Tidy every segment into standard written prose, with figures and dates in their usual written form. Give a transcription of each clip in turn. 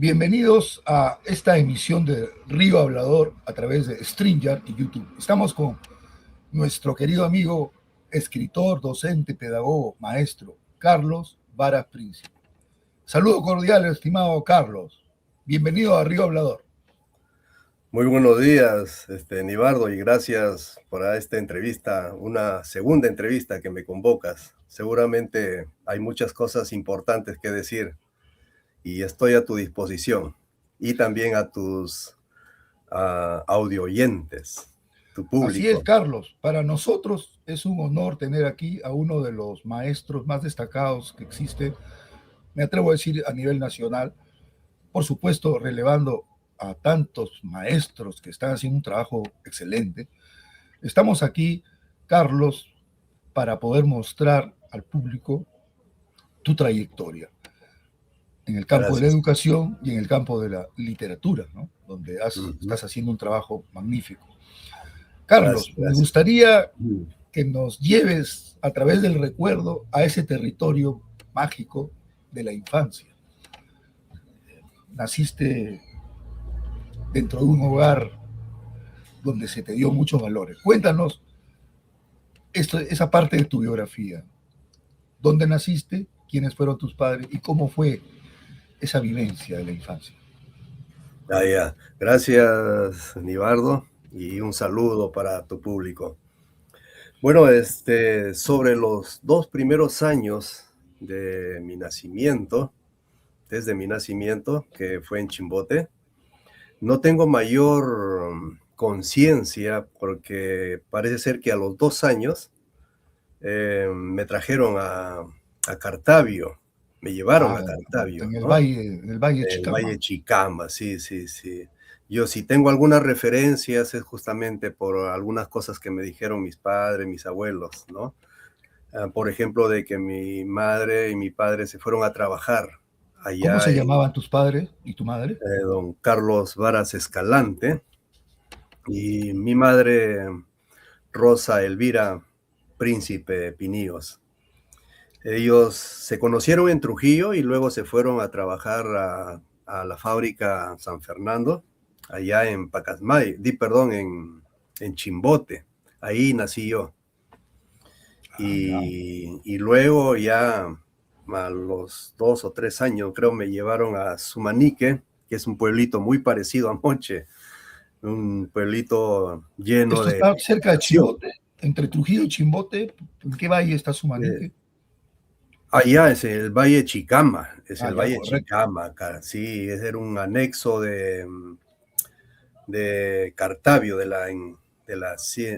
Bienvenidos a esta emisión de Río Hablador a través de StreamYard y YouTube. Estamos con nuestro querido amigo, escritor, docente, pedagogo, maestro, Carlos Varas Príncipe. Saludo cordial, estimado Carlos. Bienvenido a Río Hablador. Muy buenos días, Nibardo, y gracias por esta entrevista, una segunda entrevista que me convocas. Seguramente hay muchas cosas importantes que decir y estoy a tu disposición y también a tus audio oyentes, tu Así es, público. Carlos. Para nosotros es un honor tener aquí a uno de los maestros más destacados que existe, me atrevo a decir a nivel nacional, por supuesto relevando a tantos maestros que están haciendo un trabajo excelente. Estamos aquí, Carlos, para poder mostrar al público tu trayectoria en el campo de la Gracias. educación y en el campo de la literatura, ¿no? Donde Uh-huh. estás haciendo un trabajo magnífico. Carlos, Gracias, me gracias. gustaría que nos lleves a través del recuerdo a ese territorio mágico de la infancia. Naciste dentro de un hogar donde se te dio muchos valores. Cuéntanos esa parte de tu biografía. ¿Dónde naciste? ¿Quiénes fueron tus padres? ¿Y cómo fue esa vivencia de la infancia? Ya. Gracias, Nibardo, y un saludo para tu público. Bueno, sobre los 2 primeros años de mi nacimiento, desde mi nacimiento, que fue en Chimbote, no tengo mayor conciencia porque parece ser que a los 2 años me trajeron a Cartavio, me llevaron a Cartavio, ¿no? En el Valle El Valle Chicama. Chicama, sí. Yo si tengo algunas referencias es justamente por algunas cosas que me dijeron mis padres, mis abuelos, ¿no? Por ejemplo, de que mi madre y mi padre se fueron a trabajar ¿Cómo allá se en llamaban tus padres y tu madre? don Carlos Varas Escalante y mi madre Rosa Elvira Príncipe Piníos. Ellos se conocieron en Trujillo y luego se fueron a trabajar a la fábrica San Fernando, allá en Pacasmay, en Chimbote. Ahí nací yo. Y luego ya a los 2 o 3 años, creo, me llevaron a Sumanique, que es un pueblito muy parecido a Moche, un pueblito lleno Esto de está cerca de vegetación. Chimbote, entre Trujillo y Chimbote. ¿En qué valle está Eh, Sumanique? Allá es el Valle Chicama, es Ah, el ya, Valle correcto. Chicama, sí, ese era un anexo de Cartavio, de la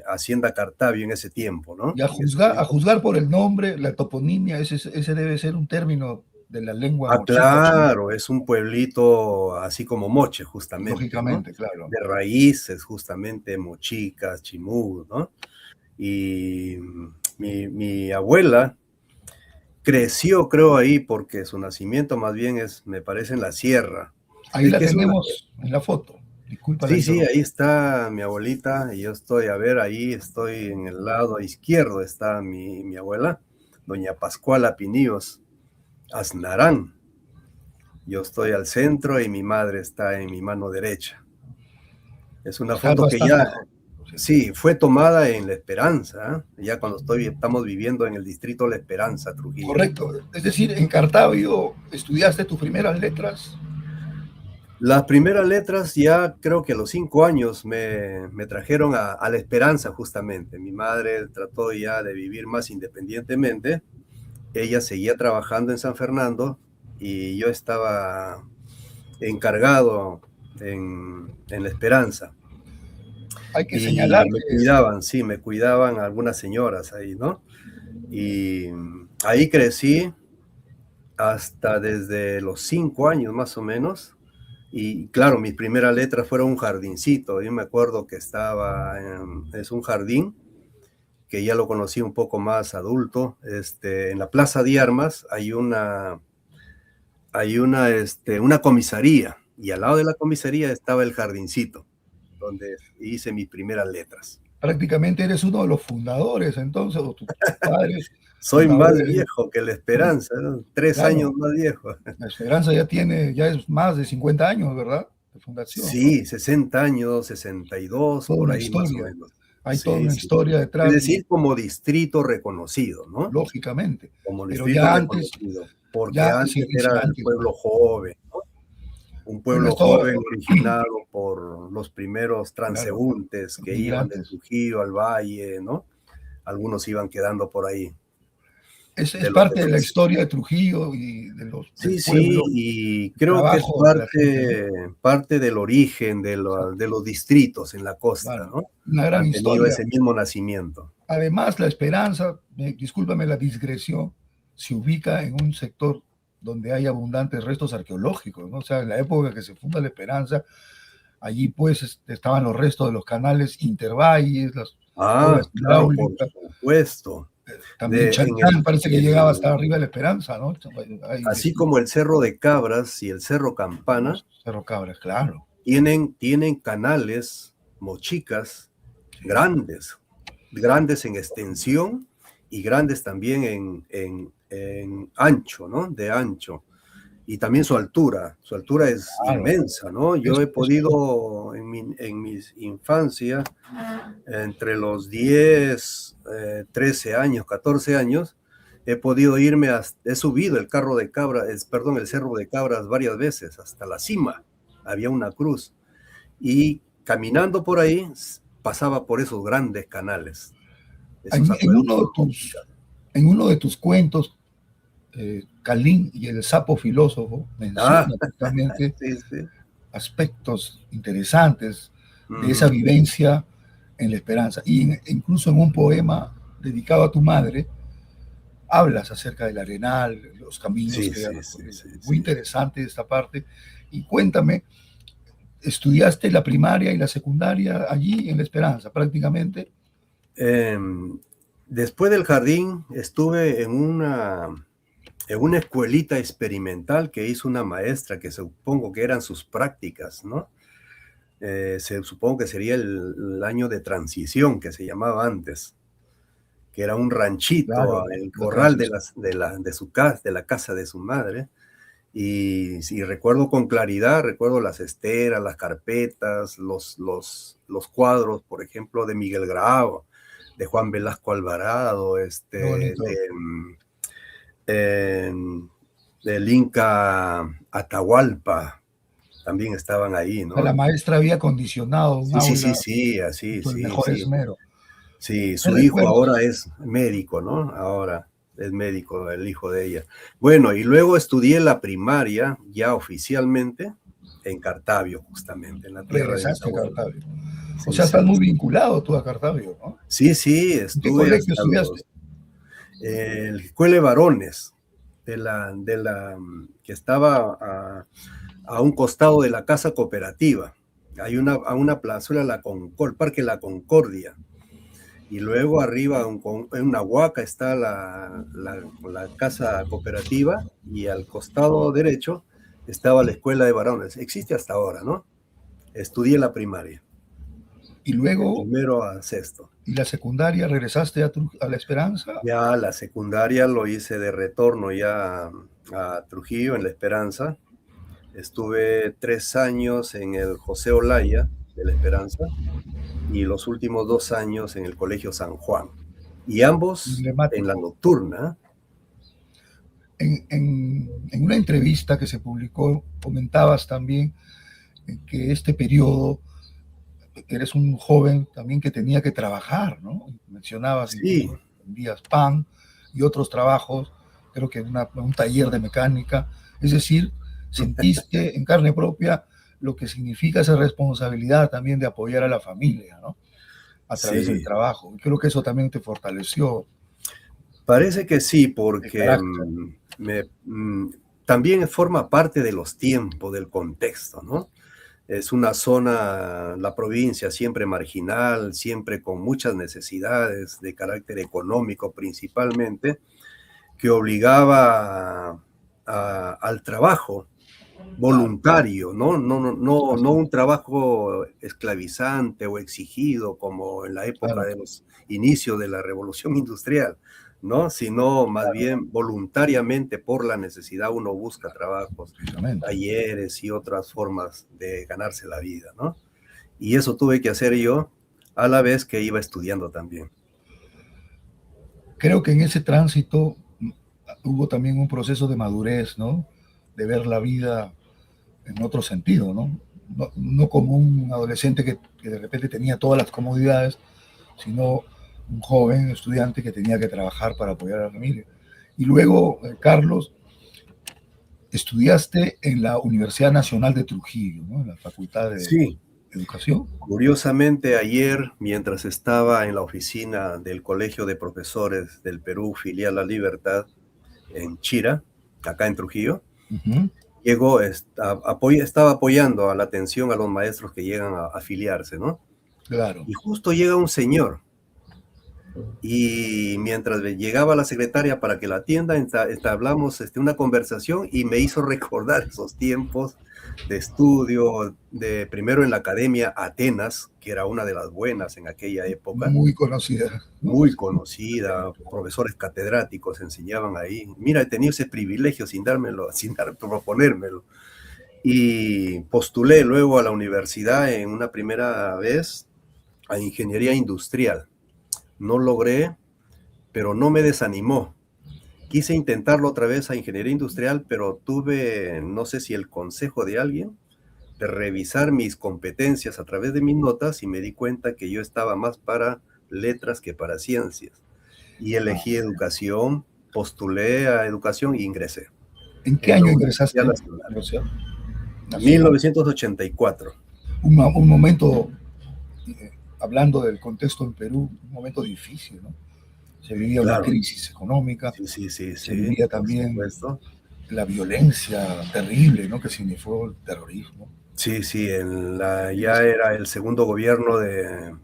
hacienda Cartavio en ese tiempo, ¿no? Y En ese a tiempo. juzgar por el nombre, la toponimia, ese debe ser un término de la lengua mochica china, Claro, es un pueblito así como Moche, justamente, ¿no? lógicamente, claro. De raíces, justamente, mochicas, chimú, ¿no? Y mi abuela creció, creo, ahí porque su nacimiento más bien me parece, en la sierra. Ahí Es la que es una, tenemos en la foto. Disculpa la sí, ahí interrupción. está mi abuelita y yo estoy, a ver, ahí estoy en el lado izquierdo, está mi abuela, doña Pascuala Piníos Aznarán. Yo estoy al centro y mi madre está en mi mano derecha. Es una Está foto que bastante ya, joven. Sí. sí, fue tomada en La Esperanza, ¿eh? Ya cuando estamos viviendo en el distrito La Esperanza, Trujillo. Correcto. Es decir, en Cartavio estudiaste tus primeras letras. Las primeras letras ya creo que a los 5 años me trajeron a La Esperanza, justamente. Mi madre trató ya de vivir más independientemente. Ella seguía trabajando en San Fernando y yo estaba encargado en La Esperanza. Hay que Y señalar me que cuidaban, sí, me cuidaban algunas señoras ahí, ¿no? Y ahí crecí hasta desde los 5 años más o menos. Y claro, mis primeras letras fueron un jardincito. Yo me acuerdo que es un jardín que ya lo conocí un poco más adulto. En la Plaza de Armas una comisaría y al lado de la comisaría estaba el jardincito donde hice mis primeras letras. prácticamente eres uno de los fundadores, entonces, o tus padres Soy más fundadores. viejo que la Esperanza, ¿no? 3 años Claro, más viejo. la Esperanza ya es más de 50 años, ¿verdad? De fundación, ¿no? Sí, 60 años, 62, Toda por una ahí más o historia, menos. hay toda Sí, una sí, sí. historia Es detrás y decir, como distrito reconocido, ¿no? lógicamente, Como pero distrito ya antes, reconocido, porque ya antes se antes era inicia el antes, ¿no? pueblo joven, ¿no? Un Bueno, pueblo esto, joven originado por los primeros claro, transeúntes los que iban de migrantes. Trujillo al valle, ¿no? Algunos iban quedando por ahí, Es de los parte de la defensores. historia de Trujillo y del Sí, sí, pueblo, y el creo que es trabajo de la gente, ¿no? parte del origen de Exacto, los distritos en la costa, claro. ¿no? Una gran Han tenido historia. ese mismo nacimiento. Además, la Esperanza, discúlpame la digresión, se ubica en un sector donde hay abundantes restos arqueológicos, ¿no? O sea, en la época que se funda la Esperanza, allí pues estaban los restos de los canales intervalles, las Ah, obras claro, por hidráulicas, supuesto. también En Chancán parece que llegaba hasta arriba de la Esperanza, ¿no? Hay así vestigios como el Cerro de Cabras y el Cerro de Campana, los Cerro Cabras, claro. tienen canales, mochicas, Sí. grandes, grandes en extensión y grandes también en ancho, ¿no? De ancho. Y también su altura es Claro, inmensa, ¿no? Yo he eso, podido en mi infancia, entre los 10, 13 años, 14 años, he podido irme, he subido el carro de cabra, perdón, el cerro de cabras varias veces, hasta la cima, había una cruz, y caminando por ahí pasaba por esos grandes canales, esos en acueductos mochicas. en uno de tus cuentos, Calín y el sapo filósofo Ah, menciona justamente sí, sí. aspectos interesantes de esa Ujú. vivencia en la Esperanza. Y incluso en un poema dedicado a tu madre, hablas acerca del arenal, los caminos Sí, que sí, sí, sí, muy sí. interesante esta parte. Y cuéntame, ¿estudiaste la primaria y la secundaria allí en la Esperanza prácticamente? Em, Después del jardín estuve en una escuelita experimental que hizo una maestra que supongo que eran sus prácticas, ¿no? Supongo que sería el año de transición que se llamaba antes, que era un ranchito, Claro, el la corral transición. de su casa, de la casa de su madre. Y sí, recuerdo con claridad, recuerdo las esteras, las carpetas, los cuadros, por ejemplo, de Miguel Grau, de Juan Velasco Alvarado, Qué bonito. em, del Inca Atahualpa, también estaban ahí, O sea, la ¿no? maestra había acondicionado un Sí, sí, sí, aula sí, así, con el sí, mejor sí. esmero. Sí, ¿Qué su hijo recuerdos? ahora es médico, ¿no? Ahora es médico, el hijo de ella. Bueno, y luego estudié la primaria ya oficialmente en Cartavio, justamente, en la tierra de mis Regresaste a abuelos. Cartavio. O Sí, sea, estás sí, muy sí. vinculado tú a Cartavio, ¿no? Sí, sí, ¿En qué estuve colegio hasta estudiaste? la escuela de varones, que estaba a un costado de la casa cooperativa. Hay a una plazuela, el Parque La Concordia. Y luego arriba, en una huaca, está la casa cooperativa y al costado derecho estaba la escuela de varones. Existe hasta ahora, ¿no? Estudié la primaria, Y de luego, primero a sexto. y la secundaria, regresaste a La Esperanza. Ya la secundaria lo hice de retorno ya a Trujillo, en La Esperanza. Estuve 3 años en el José Olaya de La Esperanza y los últimos 2 años en el Colegio San Juan. Y ambos en la Emblemático. nocturna. En una entrevista que se publicó, comentabas también que este periodo, eres un joven también que tenía que trabajar, ¿no? Mencionabas Sí, incluso vendías pan y otros trabajos, creo que un taller de mecánica. Es decir, sentiste en carne propia lo que significa esa responsabilidad también de apoyar a la familia, ¿no? A través del sí, trabajo. Y creo que eso también te fortaleció parece que sí, el porque carácter. también forma parte de los tiempos, del contexto, ¿no? Es una zona, la provincia, siempre marginal, siempre con muchas necesidades de carácter económico principalmente, que obligaba al trabajo voluntario, ¿no? No Así, un trabajo esclavizante o exigido como en la época claro, de los inicios de la revolución industrial, ¿no? Sino más claro, bien voluntariamente por la necesidad uno busca trabajos, precisamente. talleres y otras formas de ganarse la vida, ¿no? Y eso tuve que hacer yo a la vez que iba estudiando también. Creo que en ese tránsito hubo también un proceso de madurez, ¿no? De ver la vida en otro sentido, ¿no? No como un adolescente que de repente tenía todas las comodidades, sino un joven estudiante que tenía que trabajar para apoyar a la familia. Y luego, Carlos, estudiaste en la Universidad Nacional de Trujillo, ¿no? En la Facultad de Sí, Educación. curiosamente ayer, mientras estaba en la oficina del Colegio de Profesores del Perú, filial La Libertad, en Chira, acá en Trujillo, Uh -huh. llegó, estaba apoyando a la atención a los maestros que llegan a afiliarse, ¿no? Claro. Y justo llega un señor, y mientras llegaba la secretaria para que la atienda, entablamos una conversación y me hizo recordar esos tiempos de estudio, de primero en la Academia Atenas, que era una de las buenas en aquella época, Muy conocida, ¿no? muy conocida, profesores catedráticos enseñaban ahí. Mira, he tenido ese privilegio sin proponérmelo. Y postulé luego a la universidad en una primera vez a ingeniería industrial. No logré, pero no me desanimó. Quise intentarlo otra vez a ingeniería industrial, pero tuve, no sé si el consejo de alguien, de revisar mis competencias a través de mis notas y me di cuenta que yo estaba más para letras que para ciencias. Y Ah, elegí educación, postulé a educación e ingresé ¿en qué en la año Universidad ingresaste a la Nacional. Universidad Nacional? 1984. Un momento, hablando del contexto en Perú, un momento difícil, ¿no? Se vivía una Claro, crisis económica, sí, sí, sí, se sí, vivía por también supuesto. la violencia terrible, ¿no? Que significó el terrorismo. Sí, sí, ya era el segundo gobierno de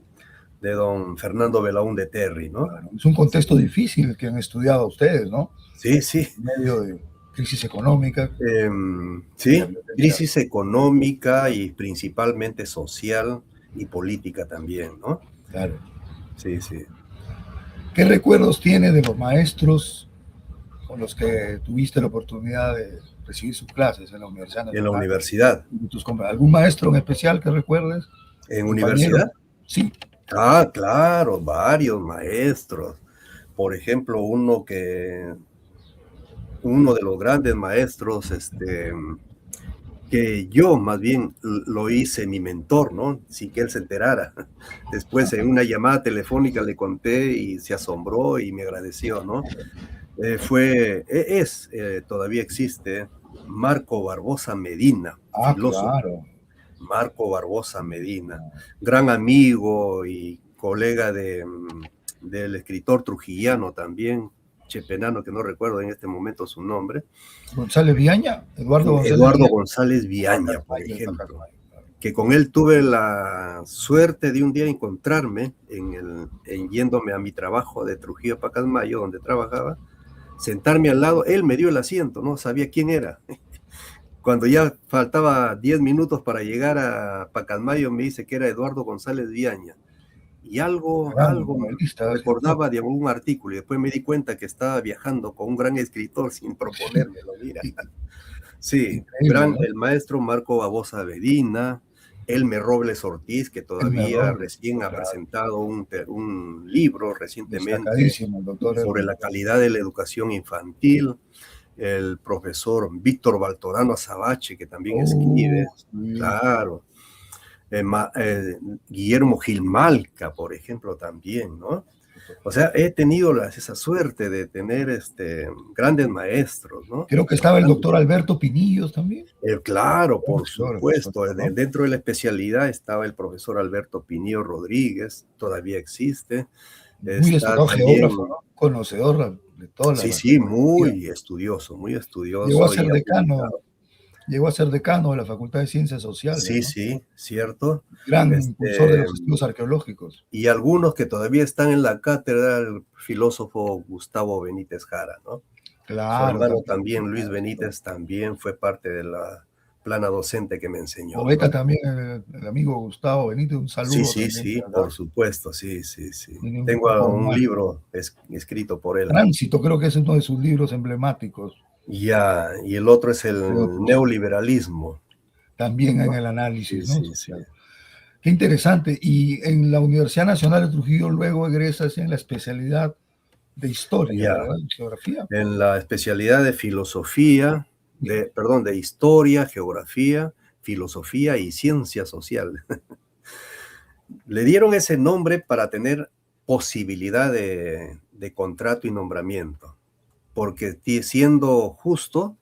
don Fernando Belaúnde Terry, ¿no? Claro, es un contexto difícil que han estudiado ustedes, ¿no? Sí, sí, En medio de crisis económica y la sí, violencia. crisis económica y principalmente social y política también, ¿no? Claro. Sí, sí. ¿Qué recuerdos tiene de los maestros con los que tuviste la oportunidad de recibir sus clases en la Universidad En la Nacional? universidad. ¿Algún maestro en especial que recuerdes? ¿En ¿Compañero? universidad? Sí. Ah, claro, varios maestros. Por ejemplo, uno de los grandes maestros, que yo más bien lo hice mi mentor, ¿no? Sin que él se enterara. Después en una llamada telefónica le conté y se asombró y me agradeció, ¿no? Todavía existe, Marco Barbosa Medina, Ah, filósofo. claro. Marco Barbosa Medina, gran amigo y colega del escritor trujillano también, chepenano, que no recuerdo en este momento su nombre, González Viaña, Eduardo González Eduardo Viaña. González Viaña, por Pacasmayo, de ejemplo, Pacasmayo, claro. que con él tuve la suerte de un día encontrarme yéndome a mi trabajo de Trujillo a Pacasmayo, donde trabajaba, sentarme al lado, él me dio el asiento, no sabía quién era. Cuando ya faltaba 10 minutos para llegar a Pacasmayo, me dice que era Eduardo González Viaña. Y Gran algo novelista, escritor. recordaba de algún artículo, y después me di cuenta que estaba viajando con un gran escritor sin proponérmelo, mira. Sí, Increíble, ¿no? el maestro Marco Babosa Bedina, Elmer Robles Ortiz, que Elmer todavía Robles, recién ha claro, presentado un libro recientemente destacadísimo el doctor sobre Elmer la Robles. calidad de la educación infantil, el profesor Víctor Baltorano Azabache, que también escribe, Sí, claro, eh, ma- eh, Guillermo Gilmalca, por ejemplo, también, ¿no? O sea, he tenido esa suerte de tener grandes maestros, ¿no? creo que estaba el doctor Alberto Pinillos también. Claro, Gran por escritor, supuesto. ¿no? Dentro de la especialidad estaba el profesor Alberto Pinillo Rodríguez, todavía existe. Muy Está destacado geógrafo, también, ¿no? Conocedor de toda sí, la sí, geografía. muy Llegó a estudioso ser y ha decano, publicado. llegó a ser decano de la Facultad de Ciencias Sociales, Sí, ¿no? sí, cierto. Gran impulsor de Este, los estudios arqueológicos. y algunos que todavía están en la cátedra, el filósofo Gustavo Benítez Jara, ¿no? Su Claro, hermano también. también, Luis Maestro. Benítez, también fue parte de la plana docente que me enseñó, Poeta ¿no? también, el amigo Gustavo Benítez, un Sí, saludo sí, también, sí, ¿verdad? por supuesto, sí, sí, sí. Tiene un Tengo grupo un humano. libro escrito por él. Tránsito, creo que es uno de sus libros emblemáticos, Ya, y el otro es entre el otros. neoliberalismo, También en ¿no? el Sí, análisis, ¿no? sí, sí. Social. Qué interesante. Y en la Universidad Nacional de Trujillo luego egresas en la especialidad de historia, Ya, ¿verdad? Geografía. en la especialidad de filosofía, perdón, de historia, geografía, filosofía y ciencia social. Le dieron ese nombre para tener posibilidad de contrato y nombramiento, porque siendo justo,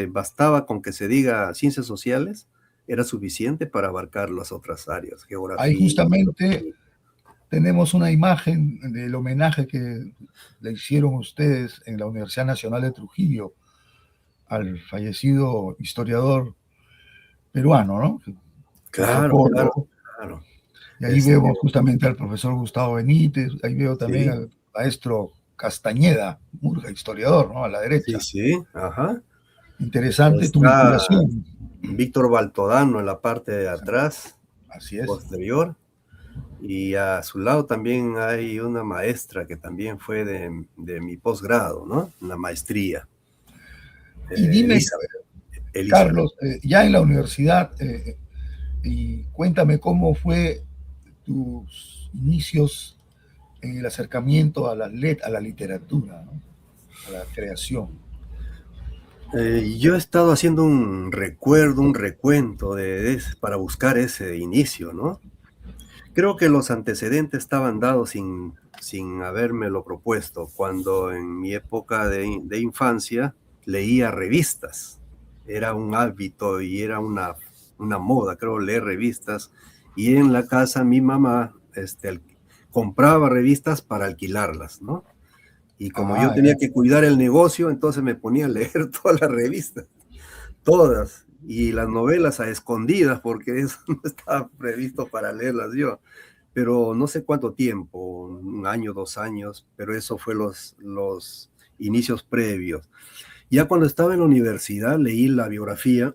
bastaba con que se diga ciencias sociales, era suficiente para abarcar las otras áreas, Ahí geografía, justamente filosofía. tenemos una imagen del homenaje que le hicieron ustedes en la Universidad Nacional de Trujillo al fallecido historiador peruano, ¿no? Claro, claro, Antropólogo. claro. Y ahí Este, vemos justamente al profesor Gustavo Benítez, ahí veo también sí, al maestro Castañeda, Murga, historiador, ¿no? A la sí, derecha. sí, ajá. Interesante tu Está vinculación. Víctor Baltodano en la parte de atrás, Así es. posterior, y a su lado también hay una maestra que también fue de mi posgrado, ¿no? Una maestría, Y dime, Elizabeth. Elizabeth. Carlos, ya en la universidad, y cuéntame cómo fue tus inicios en el acercamiento a a la literatura, ¿no? A la creación. Yo he estado haciendo un recuerdo, un recuento para buscar ese inicio, ¿no? Creo que los antecedentes estaban dados sin habérmelo propuesto. Cuando en mi época de infancia leía revistas, era un hábito y era una moda, creo, leer revistas. Y en la casa mi mamá compraba revistas para alquilarlas, ¿no? Y como yo Ah, tenía que cuidar el negocio, entonces me ponía a leer todas las revistas, todas, y las novelas a escondidas, porque eso no estaba previsto para leerlas yo. Pero no sé cuánto tiempo, un año, 2 años, pero eso fue los inicios previos. Ya cuando estaba en la universidad leí la biografía,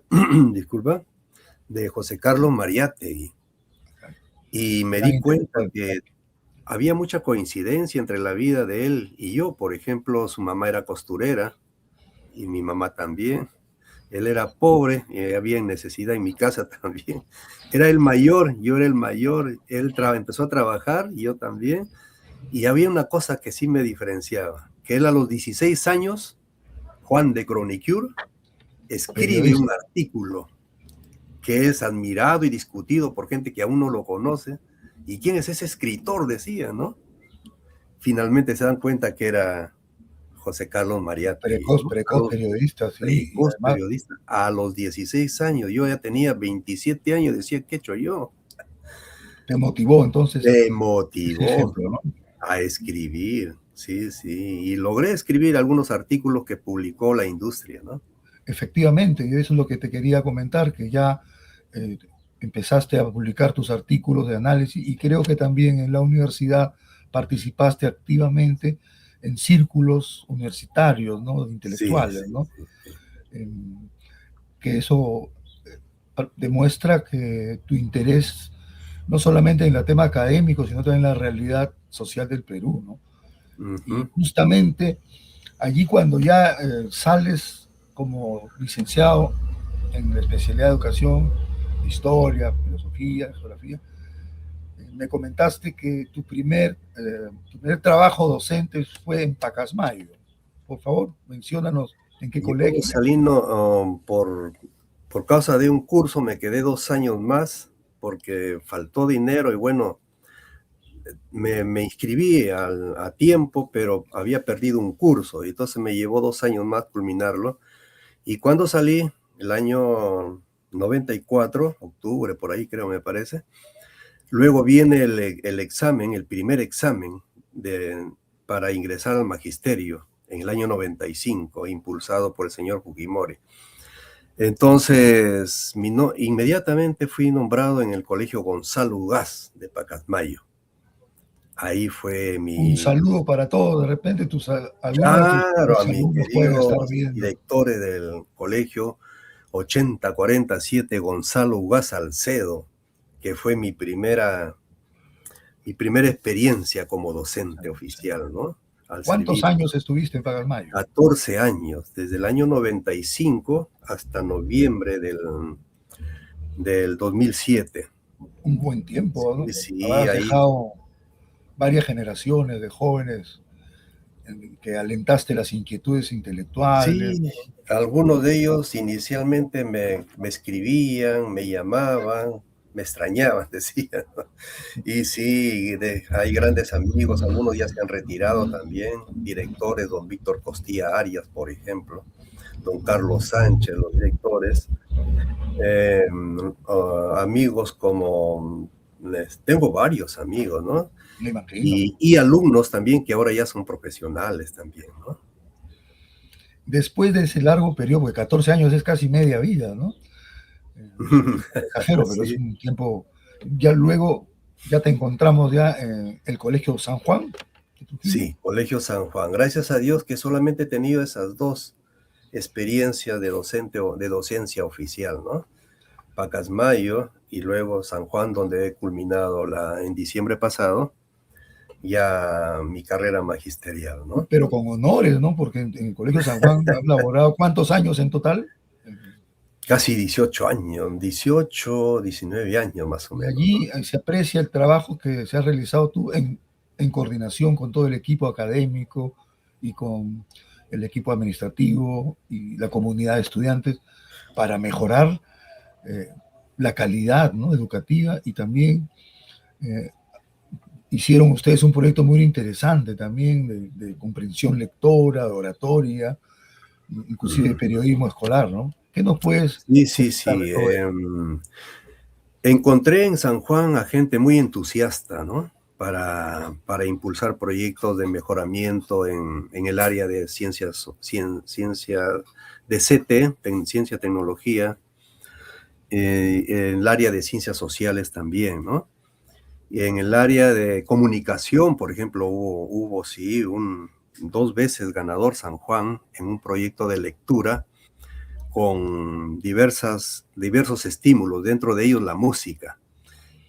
disculpa, de José Carlos Mariátegui, y me gran di cuenta intelectual. que había mucha coincidencia entre la vida de él y yo. Por ejemplo, su mamá era costurera y mi mamá también. Él era pobre y había necesidad en mi casa también. Era el mayor, yo era el mayor. Él empezó a trabajar y yo también. Y había una cosa que sí me diferenciaba, que él a los 16 años, Juan de Cronicourt, escribe un Periodista. artículo que es admirado y discutido por gente que aún no lo conoce. ¿Y quién es ese escritor? Decía, ¿no? Finalmente se dan cuenta que era José Carlos Mariátegui, Precoz, ¿no? precoz periodista, sí. Y Precoz además periodista. A los 16 años, yo ya tenía 27 años, decía, ¿qué he hecho yo? te motivó entonces Me ese motivó ejemplo, ¿no? a escribir, sí, sí, y logré escribir algunos artículos que publicó la industria, ¿no? Efectivamente, y eso es lo que te quería comentar, que ya eh, empezaste a publicar tus artículos de análisis y creo que también en la universidad participaste activamente en círculos universitarios, ¿no? Sí, Intelectuales, sí, ¿no? sí, sí. Que eso demuestra que tu interés no solamente en el tema académico, sino también en la realidad social del Perú, ¿no? Y Ujú. justamente allí cuando ya sales como licenciado en la especialidad de educación, historia, filosofía, geografía, me comentaste que tu primer trabajo docente fue en Pacasmayo. Por favor, menciónanos en qué Yo colegio. salí por causa de un curso, me quedé 2 años más porque faltó dinero y bueno, me inscribí a tiempo, pero había perdido un curso y entonces me llevó 2 años más culminarlo. Y cuando salí, el año 94, octubre, por ahí creo me parece, luego viene el examen, el primer examen para ingresar al magisterio en el año 95, impulsado por el señor Fujimori. Entonces, inmediatamente fui nombrado en el colegio Gonzalo Ugaz de Pacasmayo. Ahí fue Un mi, saludo para todos. De repente algunos de tus claro, a mis alumnos pueden estar queridos viendo. directores del colegio, 8047 Gonzalo Ugaz Salcedo, que fue mi primera experiencia como docente oficial, ¿no? Al ¿Cuántos servicio. años estuviste en Pacasmayo? 14 años, desde el año 95 hasta noviembre del 2007. Un buen tiempo, ¿no? Sí, sí, Habrás ahí. dejado varias generaciones de jóvenes en que alentaste las inquietudes intelectuales. Sí, algunos de ellos inicialmente me escribían, me llamaban, me extrañaban, decían, ¿no? Y sí, hay grandes amigos, algunos ya se han retirado también, directores, don Víctor Costilla Arias, por ejemplo, don Carlos Sánchez, los directores, amigos como, tengo varios amigos, ¿no? Me imagino. Y alumnos también que ahora ya son profesionales también, ¿no? Después de ese largo periodo, porque 14 años es casi media vida, ¿no? Exagero, pero es Sí, un tiempo. Ya luego, ya te encontramos ya en el Colegio San Juan de Trujillo. sí, Colegio San Juan. Gracias a Dios que solamente he tenido esas dos experiencias de docente o de docencia oficial, ¿no? Pacasmayo y luego San Juan, donde he culminado en diciembre pasado ya mi carrera magisterial, ¿no? Pero con honores, ¿no? Porque en el Colegio San Juan has laborado ¿cuántos años en total? Casi 18 años, 18, 19 años más o Y menos, ¿no? allí se aprecia el trabajo que se ha realizado tú en coordinación con todo el equipo académico y con el equipo administrativo y la comunidad de estudiantes para mejorar eh, la calidad, ¿no?, educativa, y también eh, hicieron ustedes un proyecto muy interesante también de comprensión lectora, de oratoria, inclusive de Ujú. periodismo escolar, ¿no? ¿Qué nos puedes Sí, sí, comentar de sí. todo esto? Encontré en San Juan a gente muy entusiasta, ¿no? Para impulsar proyectos de mejoramiento en el área de ciencias, ciencia de CT, ciencia, tecnología, en el área de ciencias sociales también, ¿no? Y en el área de comunicación, por ejemplo, hubo sí, dos veces ganador San Juan en un proyecto de lectura con diversos estímulos, dentro de ellos la música.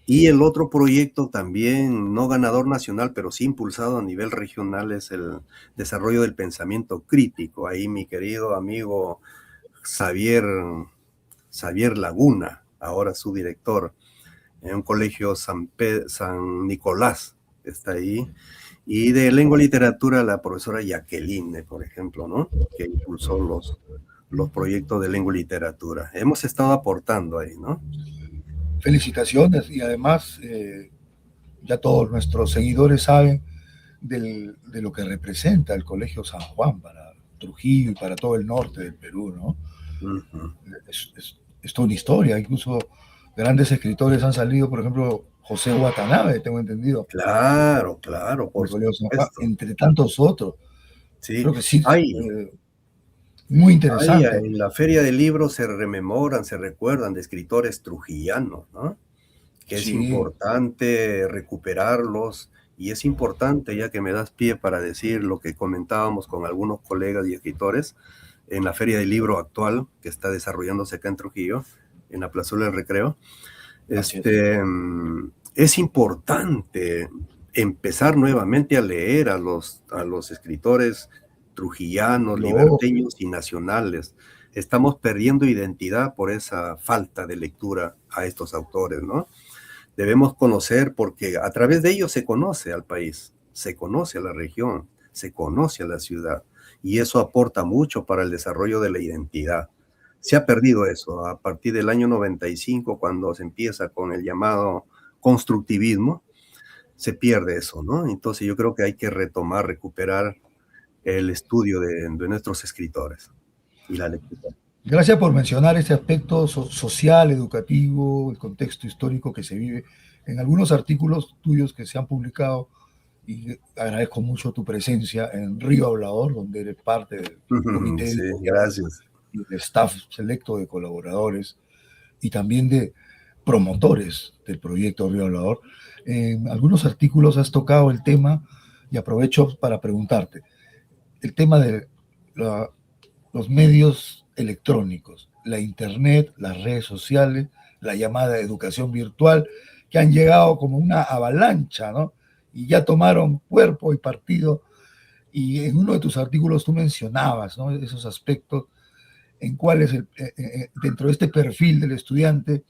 Y el otro proyecto también, no ganador nacional, pero sí impulsado a nivel regional, es el desarrollo del pensamiento crítico. Ahí mi querido amigo Xavier, Xavier Laguna, ahora su director, en un colegio San Nicolás, está ahí. Y de lengua y literatura, la profesora Jacqueline, por ejemplo, ¿no? Que impulsó los proyectos de lengua y literatura. Hemos estado aportando ahí, ¿no? Felicitaciones, y además ya todos nuestros seguidores saben de lo que representa el Colegio San Juan para Trujillo y para todo el norte del Perú, ¿no? Uh-huh. Es toda una historia, incluso grandes escritores han salido, por ejemplo, José Watanabe, tengo entendido, Claro, claro, por del Colegio San Juan, supuesto. entre tantos otros. Sí, Creo que sí, hay, muy hay interesante. en la Feria del Libro se rememoran, se recuerdan de escritores trujillanos, ¿no? Que es Sí, importante recuperarlos y es importante, ya que me das pie para decir lo que comentábamos con algunos colegas y escritores en la Feria del Libro actual que está desarrollándose acá en Trujillo, en la Plazuela del Recreo. así es. Es importante empezar nuevamente a leer a los escritores trujillanos, Lógico. liberteños y nacionales. Estamos perdiendo identidad por esa falta de lectura a estos autores, ¿no? Debemos conocer, porque a través de ellos se conoce al país, se conoce a la región, se conoce a la ciudad, y eso aporta mucho para el desarrollo de la identidad. Se ha perdido eso a partir del año 95, cuando se empieza con el llamado constructivismo, se pierde eso, ¿no? Entonces yo creo que hay que retomar, recuperar el estudio de nuestros escritores y la lectura. Gracias por mencionar ese aspecto social, educativo, el contexto histórico que se vive en algunos artículos tuyos que se han publicado, y agradezco mucho tu presencia en Río Hablador, donde eres parte del comité Sí, editorial gracias. y del staff selecto de colaboradores y también de promotores del proyecto Río Hablador. En algunos artículos has tocado el tema, y aprovecho para preguntarte, el tema de los medios electrónicos. la internet, las redes sociales, la llamada educación virtual, que han llegado como una avalancha, ¿no? Y ya tomaron cuerpo y partido. Y en uno de tus artículos tú mencionabas, ¿no?, esos aspectos en cuáles dentro de este perfil del estudiante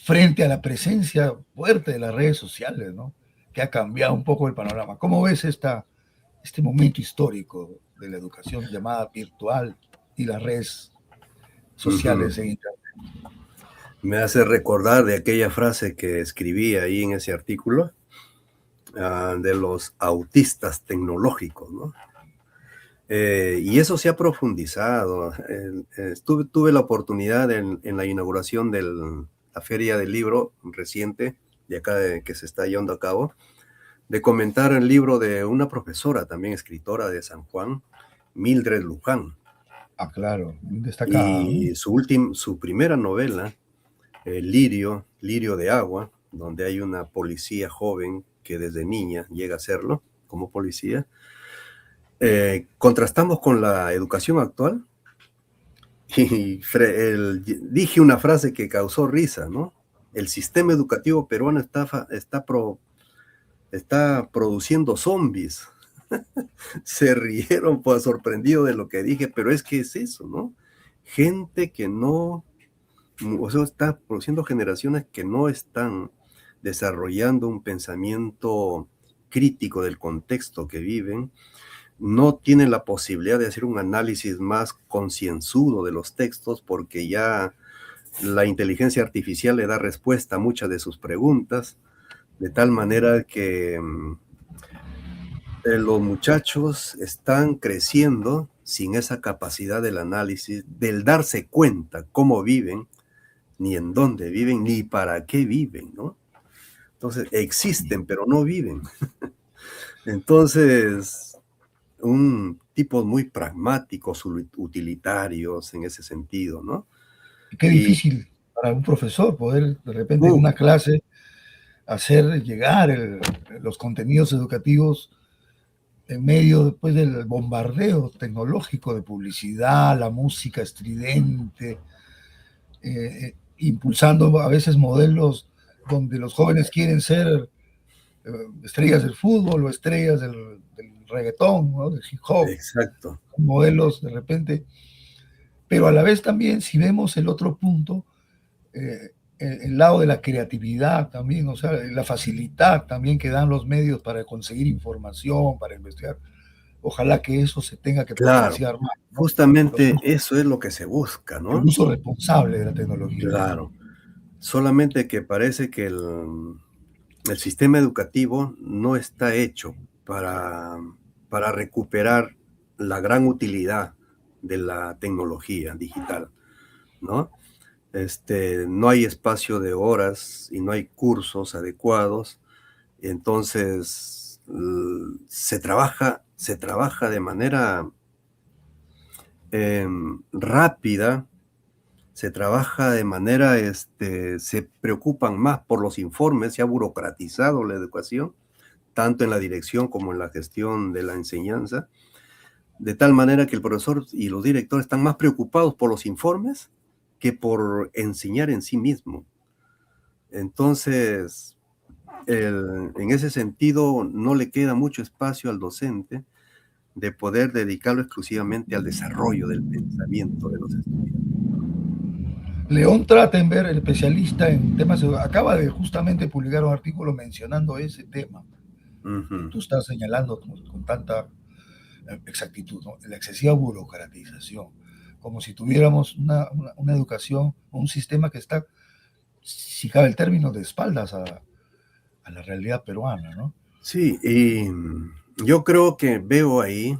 frente a la presencia fuerte de las redes sociales, ¿no?, que ha cambiado un poco el panorama. ¿Cómo ves este momento histórico de la educación llamada virtual y las redes sociales en Internet? Me hace recordar de aquella frase que escribí ahí en ese artículo, de los autistas tecnológicos, ¿no? Y eso se ha profundizado. Tuve la oportunidad en la inauguración de la Feria del Libro reciente, de acá que se está llevando a cabo, de comentar el libro de una profesora, también escritora de San Juan, Mildred Luján. Ah, claro, destacada, ¿no? Y su primera novela, Lirio de Agua, donde hay una policía joven que desde niña llega a serlo como policía. Contrastamos con la educación actual y dije una frase que causó risa, ¿no? El sistema educativo peruano está produciendo zombies. Se rieron, pues, sorprendido de lo que dije, pero es que es eso, ¿no? Gente que no, o sea, está produciendo generaciones que no están desarrollando un pensamiento crítico del contexto que viven, no tienen la posibilidad de hacer un análisis más concienzudo de los textos porque ya la inteligencia artificial le da respuesta a muchas de sus preguntas, de tal manera que los muchachos están creciendo sin esa capacidad del análisis, del darse cuenta cómo viven, ni en dónde viven, ni para qué viven, ¿no? Entonces, existen, pero no viven. Entonces, tipos muy pragmáticos, utilitarios en ese sentido, ¿no? Qué Y difícil para un profesor poder de repente en una clase hacer llegar los contenidos educativos en medio después del bombardeo tecnológico de publicidad, la música estridente, impulsando a veces modelos donde los jóvenes quieren ser estrellas del fútbol o estrellas del reggaetón, ¿no?, del hip hop. exacto. Modelos de repente, pero a la vez también, si vemos el otro punto, el lado de la creatividad también, o sea, la facilidad también que dan los medios para conseguir información, para investigar. Ojalá que eso se tenga que Claro, potenciar más, ¿no? justamente eso es lo que se busca, El ¿no? uso responsable de la tecnología. Claro, solamente que parece que el sistema educativo no está hecho para recuperar la gran utilidad de la tecnología digital, ¿no? No hay espacio de horas y no hay cursos adecuados, entonces se trabaja de manera rápida, se trabaja de manera, se preocupan más por los informes, se ha burocratizado la educación, tanto en la dirección como en la gestión de la enseñanza, de tal manera que el profesor y los directores están más preocupados por los informes que por enseñar en sí mismo. Entonces, en ese sentido, no le queda mucho espacio al docente de poder dedicarlo exclusivamente al desarrollo del pensamiento de los estudiantes. León Trachtenberg, el especialista en temas, acaba de justamente publicar un artículo mencionando ese tema que tú estás señalando con tanta exactitud, ¿no? La excesiva burocratización, como si tuviéramos una educación, un sistema que está, si cabe el término, de espaldas a la realidad peruana, ¿no? Sí, y yo creo que veo ahí,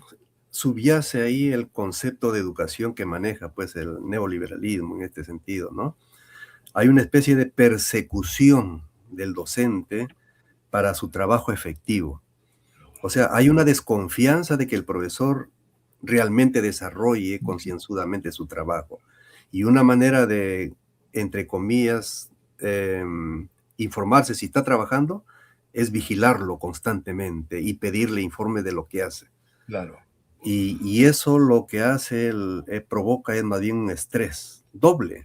subyace ahí el concepto de educación que maneja, pues, el neoliberalismo en este sentido, ¿no? Hay una especie de persecución del docente para su trabajo efectivo. O sea, hay una desconfianza de que el profesor realmente desarrolle concienzudamente su trabajo. Y una manera de, entre comillas, informarse si está trabajando es vigilarlo constantemente y pedirle informe de lo que hace. Claro. Y eso lo que hace, provoca es más bien un estrés doble.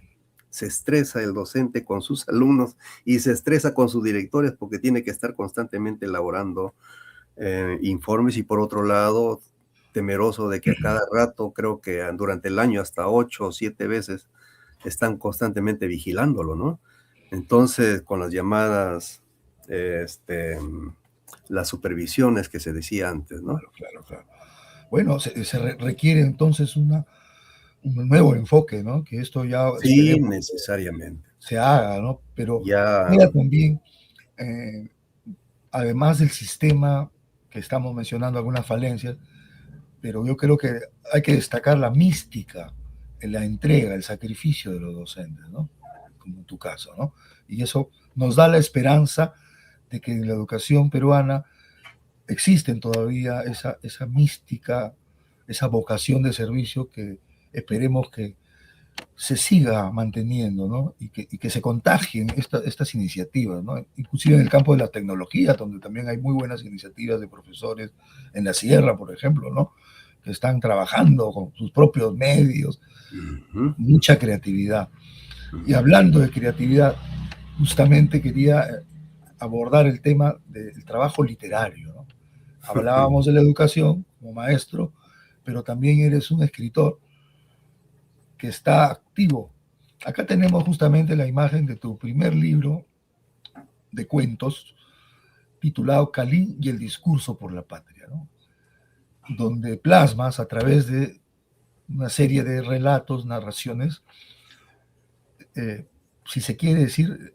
Se estresa el docente con sus alumnos y se estresa con sus directores porque tiene que estar constantemente elaborando informes y por otro lado, temeroso de que a cada rato, creo que durante el año hasta 8 o 7 veces, están constantemente vigilándolo, ¿no? Entonces, con las llamadas, las supervisiones que se decía antes, ¿no? Claro, claro. Bueno, requiere entonces un nuevo enfoque, ¿no? Que esto ya Sí, esperemos necesariamente. se haga, ¿no? Pero Ya, mira también, eh, además del sistema que estamos mencionando algunas falencias, pero yo creo que hay que destacar la mística, la entrega, el sacrificio de los docentes, ¿no? Como en tu caso, ¿no? Y eso nos da la esperanza de que en la educación peruana existen todavía esa mística, esa vocación de servicio que esperemos que se siga manteniendo, ¿no? Y que se contagien estas iniciativas, ¿no? Inclusive en el campo de la tecnología, donde también hay muy buenas iniciativas de profesores en la sierra, por ejemplo, ¿no? Que están trabajando con sus propios medios, mucha creatividad. Y hablando de creatividad, justamente quería abordar el tema del trabajo literario, ¿no? Hablábamos de la educación como maestro, pero también eres un escritor que está activo. Acá tenemos justamente la imagen de tu primer libro de cuentos titulado Calín y el discurso por la patria, ¿no? Donde plasmas a través de una serie de relatos, narraciones, si se quiere decir,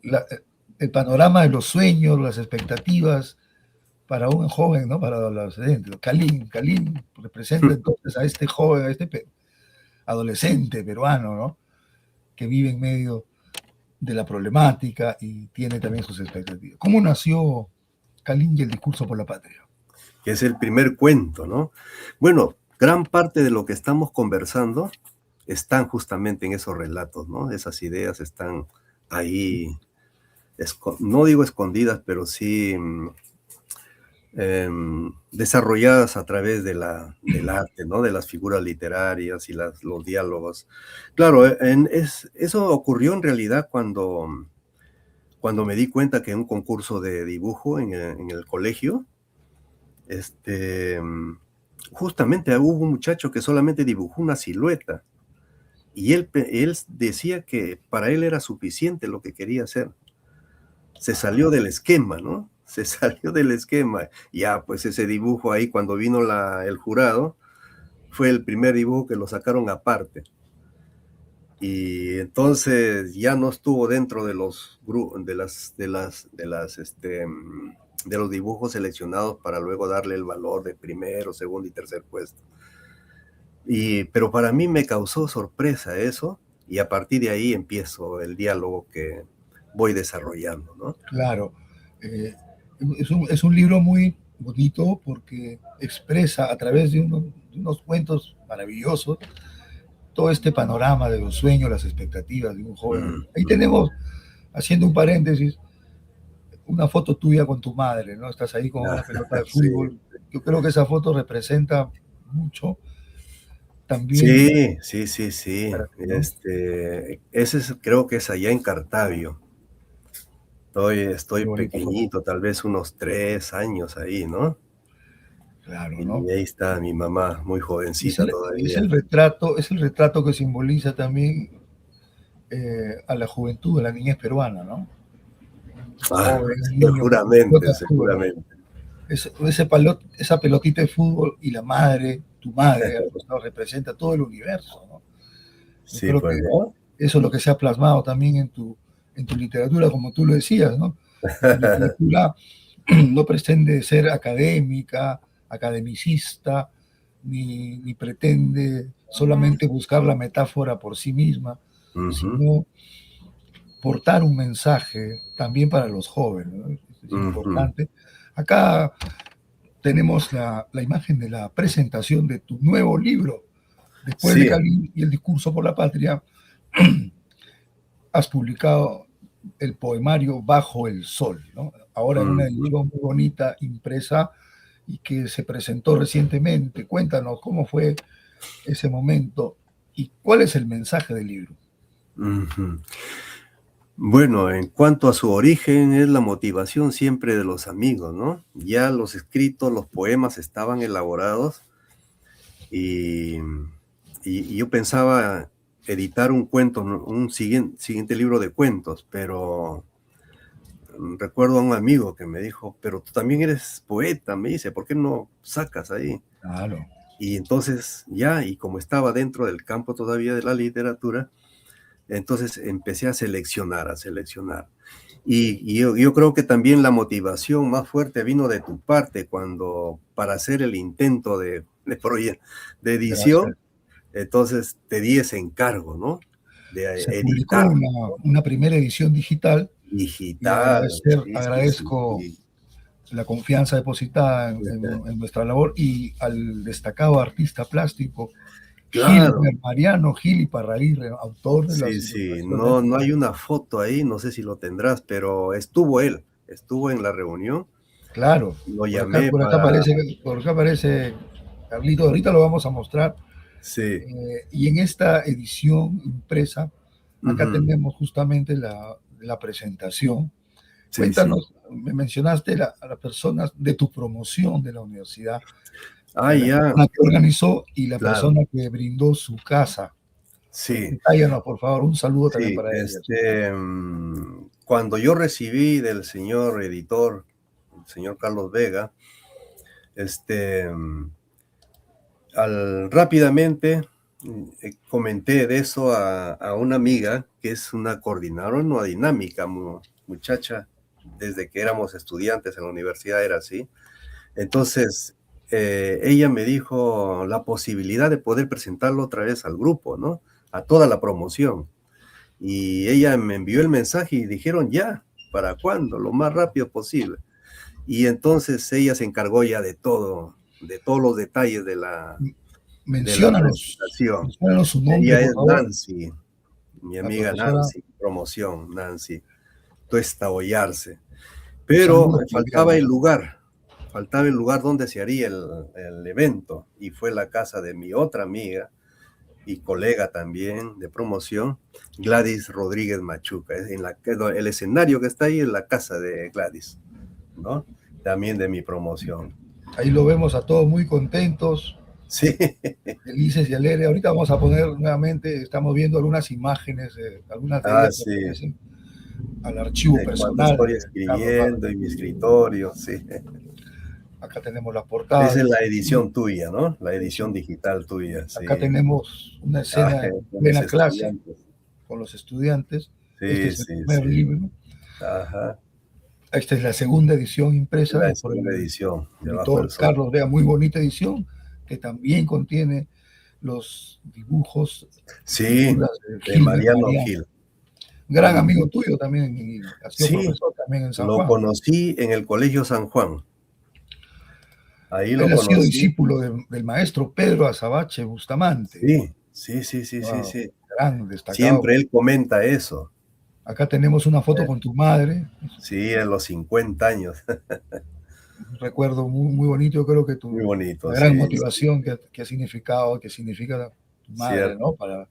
el panorama de los sueños, las expectativas para un joven, ¿no? Para el adolescente. Calín representa entonces a este joven, a este adolescente peruano, ¿no? Que vive en medio de la problemática y tiene también sus expectativas. ¿Cómo nació Calín y el discurso por la patria? que es el primer cuento, ¿no? Bueno, gran parte de lo que estamos conversando están justamente en esos relatos, ¿no? Esas ideas están ahí, no digo escondidas, pero sí desarrolladas a través del arte, ¿no? De las figuras literarias y los diálogos. Claro, eso ocurrió en realidad cuando me di cuenta que en un concurso de dibujo en el colegio, justamente hubo un muchacho que solamente dibujó una silueta y él decía que para él era suficiente lo que quería hacer. Se salió del esquema, ¿no? Se salió del esquema. Ya, pues ese dibujo ahí, cuando vino el jurado, fue el primer dibujo que lo sacaron aparte. Y entonces ya no estuvo dentro de los de los dibujos seleccionados para luego darle el valor de primero, segundo y tercer puesto. Pero para mí me causó sorpresa eso, y a partir de ahí empiezo el diálogo que voy desarrollando, ¿no? Claro, eh, es un libro muy bonito porque expresa a través de unos cuentos maravillosos todo este panorama de los sueños, las expectativas de un joven. Ahí tenemos, haciendo un paréntesis, una foto tuya con tu madre, ¿no? Estás ahí con una pelota de Sí, fútbol. Yo creo que esa foto representa mucho también, sí, sí, sí, sí. ¿no? Creo que es allá en Cartavio. Qué Estoy bonita foto. pequeñito, tal vez unos 3 años ahí, ¿no? Claro, ¿no? Y ahí está mi mamá, muy jovencita todavía. Es el retrato que simboliza también a la juventud, a la niñez peruana, ¿no? Un Ah, joven, un niño con su pelota seguramente, de fútbol, ¿no? seguramente. Esa pelotita de fútbol y la madre, tu madre, al costado, representa todo el universo, ¿no? Yo Sí, creo que pues, ¿no? eso es lo que se ha plasmado también en tu literatura, como tú lo decías, ¿no? Que tu literatura no pretende ser académica, academicista, ni pretende solamente buscar la metáfora por sí misma, Ujú, sino portar un mensaje también para los jóvenes, ¿no? Es ujú. importante. Acá tenemos la imagen de la presentación de tu nuevo libro, después de Sí, Cali y el discurso por la patria, has publicado el poemario Bajo el Sol, ¿no? Ahora en una ujú, edición muy bonita, impresa y que se presentó recientemente. Cuéntanos cómo fue ese momento y cuál es el mensaje del libro. Bueno, en cuanto a su origen, es la motivación siempre de los amigos, ¿no? Ya los escritos, los poemas estaban elaborados y, y yo pensaba editar un cuento, un siguiente libro de cuentos, pero recuerdo a un amigo que me dijo, pero tú también eres poeta, me dice, ¿por qué no sacas ahí? Claro. Y entonces ya, y como estaba dentro del campo todavía de la literatura, entonces empecé a seleccionar. Y yo creo que también la motivación más fuerte vino de tu parte cuando para hacer el intento de edición, Gracias. entonces te di ese encargo, ¿no? De Se publicó editar, una primera edición digital y digital, agradezco sí. la confianza depositada en nuestra labor y al destacado artista plástico Claro, Gilbert Mariano Gil Iparraguirre, autor de las sí, ilustraciones. no hay una foto ahí, no sé si lo tendrás, pero estuvo en la reunión, Claro, lo llamé para, por acá aparece Carlito, ahorita lo vamos a mostrar. sí, Y en esta edición impresa, acá ujú, tenemos justamente la presentación. sí. Cuéntanos, me mencionaste a las personas de tu promoción de la universidad, Ah, la ya, persona que organizó y la claro, persona que brindó su casa. sí, Detállanos, por favor, un saludo también sí, para ellas. cuando yo recibí del señor editor, el señor Carlos Vega, este, mm, rápidamente comenté de eso a una amiga que es una coordinadora, una dinámica muchacha, desde que éramos estudiantes en la universidad era así. Entonces, ella me dijo la posibilidad de poder presentarlo otra vez al grupo, ¿no? A toda la promoción. Y ella me envió el mensaje y dijeron ya, ¿para cuándo? Lo más rápido posible. Y entonces ella se encargó ya de todos los detalles de la presentación. Menciónanos su nombre, Ella por es favor. Nancy, mi La amiga profesora, Nancy, promoción, Nancy Tuesta Ollarse. un Pero saludo faltaba cordial. el lugar donde se haría el evento, y fue la casa de mi otra amiga y colega también de promoción, Gladys Rodríguez Machuca. El escenario que está ahí es la casa de Gladys, ¿no? También de mi promoción. Ahí lo vemos a todos muy contentos, Sí, felices y alegres. Ahorita vamos a poner nuevamente, estamos viendo algunas imágenes, algunas de ellas sí, pertenecen al archivo cuando personal estoy de Carlos Vara. escribiendo en mi escritorio, sí. Acá tenemos las portadas. Esa es la edición tuya, ¿no? La edición digital tuya, Acá sí. tenemos una escena en Con los plena clase estudiantes. con los estudiantes. Este Sí, es el sí, primer sí. libro. Ajá. Esta es la segunda edición impresa La por segunda el edición de Bajo el editor Sol. Carlos Vea, muy bonita edición, que también contiene los dibujos, Sí, pinturas de de Gilbert Mariano Mariano, Gil. gran amigo tuyo también, y ha sido Sí, profesor también en San lo Juan. conocí en el Colegio San Juan. Ahí Él lo ha sido conocí. discípulo del maestro Pedro Azabache Bustamante, Sí. gran destacado. Siempre él comenta eso. Acá tenemos una foto con tu madre, Sí, a los 50 años. un recuerdo muy bonito. Yo creo que Muy la bonito, gran sí, motivación que ha significado, que significa tu madre, cierto. ¿no?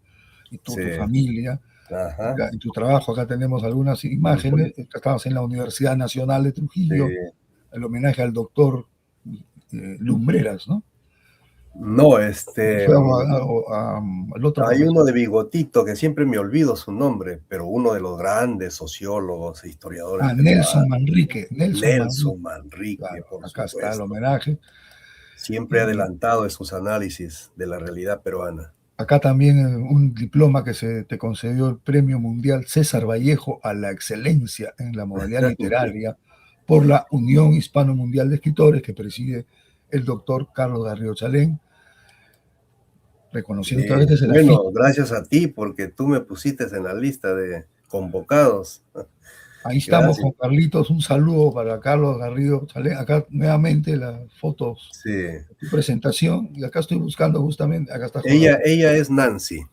Y Sí, tu familia. ajá. Acá, en tu trabajo, acá tenemos algunas Ujú, imágenes. Estabas en la Universidad Nacional de sí. Trujillo, el homenaje al doctor Lumbreras, ¿no? No, Que fue al otro hay uno profesor. de bigotito que siempre me olvido su nombre, pero uno de los grandes sociólogos e historiadores Nelson peruanos, Manrique, Nelson Manrique, Nelson Manrique, claro, por acá está el supuesto. homenaje. Siempre Y adelantado en sus análisis de la realidad peruana. acá también un diploma que se te concedió el Premio Mundial César Vallejo a la excelencia en la modalidad literaria por la Unión Hispano Mundial de Escritores que preside el doctor Carlos Garrido Chalén, reconocido otra vez desde la FIT. Bueno, gracias a ti porque tú me pusiste en la lista de convocados. Ahí estamos Gracias. con Carlitos, un saludo para Carlos Garrido Chalén. Acá nuevamente las fotos Sí. de tu presentación y acá estoy buscando justamente, acá está Jorge. Ella es Nancy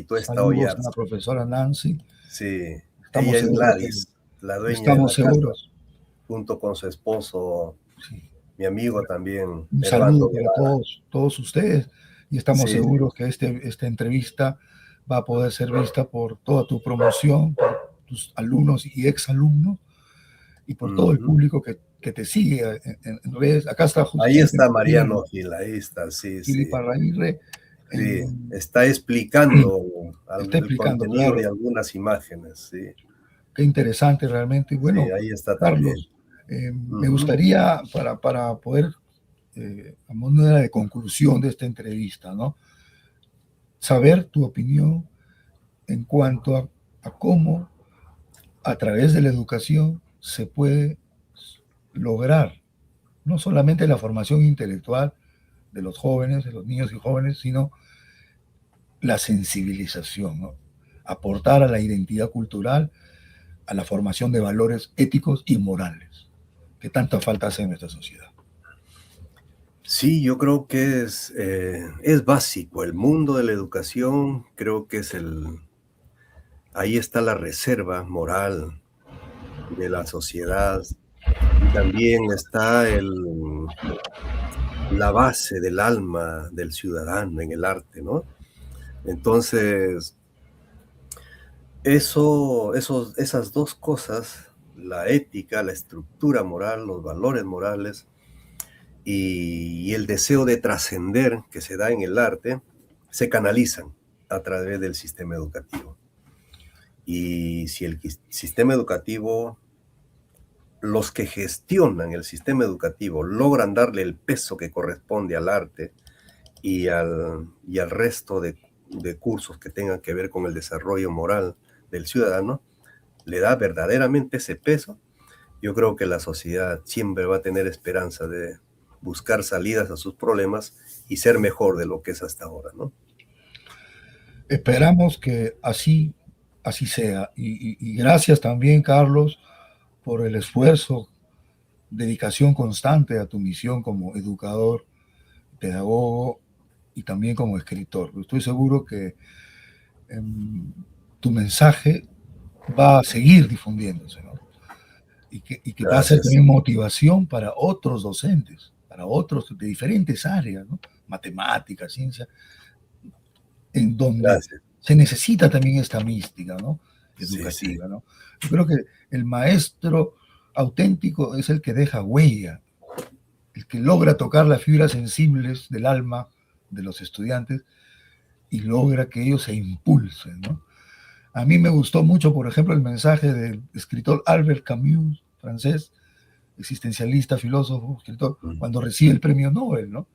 Tuesta Saludos a la Ollarse. profesora Nancy. Sí, Estamos ella es seguros que Gladys, la dueña de estamos la casa, seguros. junto con su esposo Sí. mi amigo también, Un saludo Eduardo para Guevara. todos ustedes y estamos Sí, sí. seguros que esta entrevista va a poder ser vista por toda tu promoción, por tus alumnos y exalumnos y por todo el Ujú. público que te sigue en redes. Acá está Ahí justamente está Mariano Gil, ahí está, sí, Gili sí. Parraguirre, Sí, en, está explicando está el explicando, contenido de claro, algunas imágenes, sí. qué interesante realmente. Y Sí, bueno, ahí está también. Carlos, me Ujú. gustaría para poder, a manera de conclusión de esta entrevista, ¿no? Saber tu opinión en cuanto a cómo a través de la educación se puede lograr no solamente la formación intelectual de los jóvenes, de los niños y jóvenes, sino la sensibilización, ¿no? Aportar a la identidad cultural, a la formación de valores éticos y morales, que tanta falta hace en nuestra sociedad. Sí, yo creo que es básico. El mundo de la educación creo que ahí está la reserva moral de la sociedad y también está la base del alma del ciudadano en el arte, ¿no? Entonces, esas dos cosas, la ética, la estructura moral, los valores morales y el deseo de trascender que se da en el arte, se canalizan a través del sistema educativo. Y si el sistema educativo, los que gestionan el sistema educativo logran darle el peso que corresponde al arte y al resto de cursos que tengan que ver con el desarrollo moral del ciudadano, le da verdaderamente ese peso, yo creo que la sociedad siempre va a tener esperanza de buscar salidas a sus problemas y ser mejor de lo que es hasta ahora, ¿no? Esperamos que así sea. Y gracias también, Carlos, por el esfuerzo, dedicación constante a tu misión como educador, pedagogo y también como escritor. Estoy seguro que eh, tu mensaje va a seguir difundiéndose, ¿no? Y que va a ser Gracias. también motivación para otros docentes, para otros de diferentes áreas, ¿no? Matemáticas, ciencia, en donde Gracias. se necesita también esta mística, ¿no? Sí, sí. Educativa, ¿no? Yo creo que el maestro auténtico es el que deja huella, el que logra tocar las fibras sensibles del alma de los estudiantes y logra que ellos se impulsen, ¿no? A mí me gustó mucho, por ejemplo, el mensaje del escritor Albert Camus, francés, existencialista, filósofo, escritor, Mm. cuando recibe el premio Nobel, ¿no?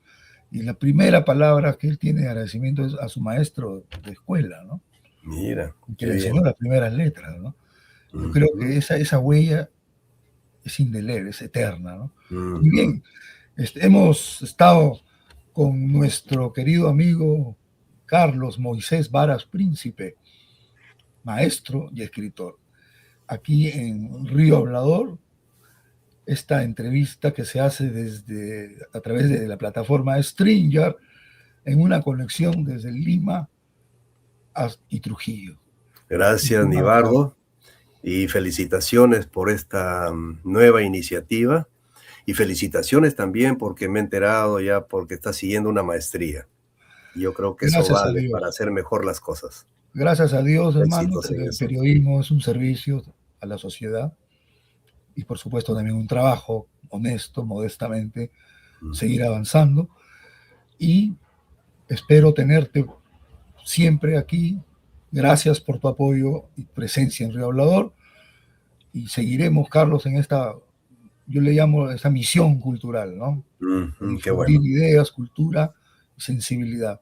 Y la primera palabra que él tiene de agradecimiento es a su maestro de escuela, ¿no? Mira, Que qué le bien. enseñó las primeras letras, ¿no? Yo creo Ujú, que esa huella es indeleble, es eterna, ¿no? Muy ujú. bien, hemos estado con nuestro querido amigo Carlos Moisés Varas Príncipe, maestro y escritor, aquí en Río Hablador, esta entrevista que se hace a través de la plataforma Stringer en una conexión desde Lima y Trujillo. Gracias, Muchísimas gracias. Nibardo, y felicitaciones por esta nueva iniciativa. Y felicitaciones también porque me he enterado ya porque estás siguiendo una maestría. Y yo creo que eso Gracias a vale para Dios. hacer mejor las cosas. Gracias a Dios, hermanos. Éxitos en El eso. periodismo es un servicio a la sociedad y por supuesto también un trabajo honesto, modestamente, Ujú. seguir avanzando y espero tenerte siempre aquí. Gracias por tu apoyo y presencia en Río Hablador y seguiremos, Carlos, en esta, yo le llamo esa misión cultural, ¿no? De Ujú, qué difundir bueno. ideas, cultura y sensibilidad.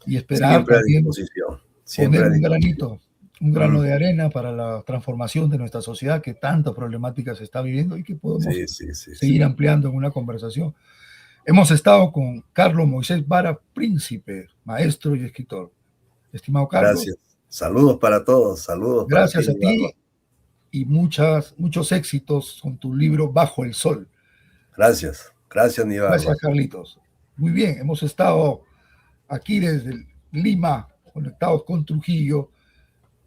Y esperar Siempre a también disposición. Siempre poner a disposición. un grano Mm, de arena para la transformación de nuestra sociedad que tantas problemáticas está viviendo y que podemos sí, sí, sí, sí. seguir ampliando en una conversación. Hemos estado con Carlos Moisés Vara Príncipe, maestro y escritor. Estimado Carlos, Gracias. Saludos para todos. Saludos para ti, gracias a Eduardo. ti y muchos éxitos con tu libro Bajo el Sol. Gracias. Gracias, Gracias, Nibardo. Carlitos. Muy bien, hemos estado aquí desde Lima, conectados con Trujillo,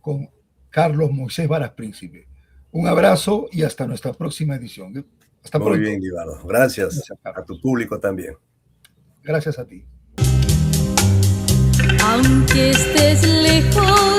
con Carlos Moisés Varas Príncipe. Un abrazo y hasta nuestra próxima edición. Hasta Muy pronto. bien, Libardo. Gracias. Gracias, A Carlos. tu público también. Gracias a ti. Aunque estés lejos